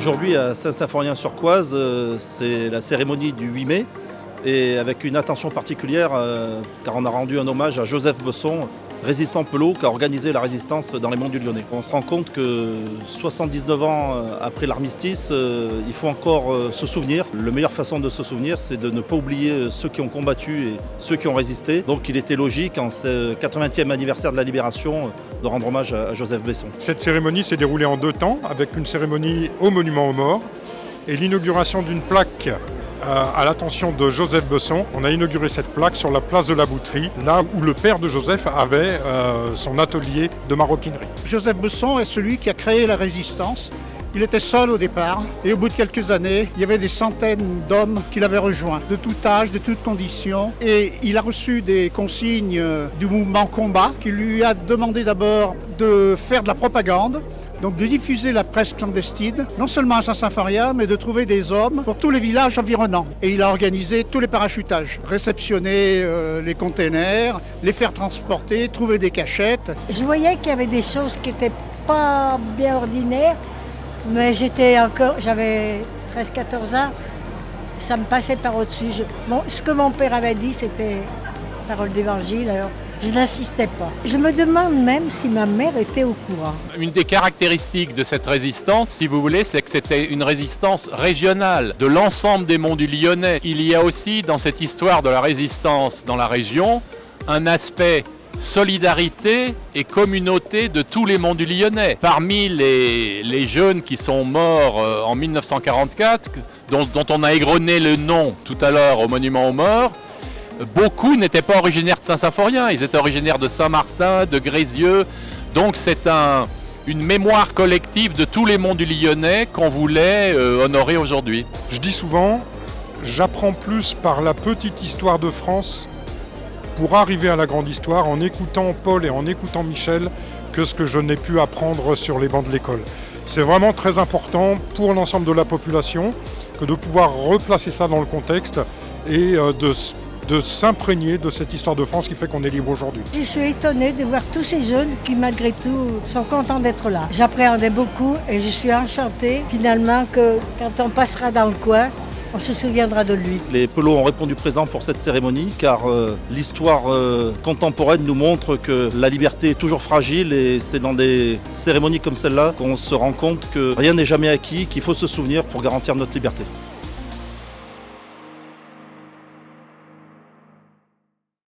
Aujourd'hui à Saint-Symphorien-sur-Coise, c'est la cérémonie du 8 mai et avec une attention particulière car on a rendu un hommage à Joseph Besson, résistant pelot qui a organisé la résistance dans les monts du Lyonnais. On se rend compte que 79 ans après l'armistice, il faut encore se souvenir. La meilleure façon de se souvenir, c'est de ne pas oublier ceux qui ont combattu et ceux qui ont résisté. Donc il était logique, en ce 80e anniversaire de la Libération, de rendre hommage à Joseph Besson. Cette cérémonie s'est déroulée en 2 temps, avec une cérémonie au Monument aux Morts et l'inauguration d'une plaque à l'attention de Joseph Besson. On a inauguré cette plaque sur la place de la Bouterie, là où le père de Joseph avait son atelier de maroquinerie. Joseph Besson est celui qui a créé la résistance. Il était seul au départ et au bout de quelques années, il y avait des centaines d'hommes qui l'avaient rejoint, de tout âge, de toutes conditions. Et il a reçu des consignes du mouvement Combat qui lui a demandé d'abord de faire de la propagande, donc de diffuser la presse clandestine, non seulement à Saint-Symphorien, mais de trouver des hommes pour tous les villages environnants. Et il a organisé tous les parachutages, réceptionner les containers, les faire transporter, trouver des cachettes. Je voyais qu'il y avait des choses qui n'étaient pas bien ordinaires, mais j'avais 13-14 ans, ça me passait par au-dessus. Ce que mon père avait dit, c'était parole d'évangile, alors je n'insistais pas. Je me demande même si ma mère était au courant. Une des caractéristiques de cette résistance, si vous voulez, c'est que c'était une résistance régionale de l'ensemble des monts du Lyonnais. Il y a aussi dans cette histoire de la résistance dans la région un aspect solidarité et communauté de tous les monts du Lyonnais. Parmi les jeunes qui sont morts en 1944, dont on a égrené le nom tout à l'heure au Monument aux Morts, beaucoup n'étaient pas originaires de Saint-Symphorien, ils étaient originaires de Saint-Martin, de Grézieux. Donc c'est une mémoire collective de tous les monts du Lyonnais qu'on voulait honorer aujourd'hui. Je dis souvent, j'apprends plus par la petite histoire de France pour arriver à la grande histoire en écoutant Paul et en écoutant Michel que ce que je n'ai pu apprendre sur les bancs de l'école. C'est vraiment très important pour l'ensemble de la population que de pouvoir replacer ça dans le contexte et de s'imprégner de cette histoire de France qui fait qu'on est libre aujourd'hui. Je suis étonnée de voir tous ces jeunes qui, malgré tout, sont contents d'être là. J'appréhendais beaucoup et je suis enchantée, finalement, que quand on passera dans le coin, on se souviendra de lui. Les pelots ont répondu présent pour cette cérémonie car l'histoire contemporaine nous montre que la liberté est toujours fragile et c'est dans des cérémonies comme celle-là qu'on se rend compte que rien n'est jamais acquis, qu'il faut se souvenir pour garantir notre liberté.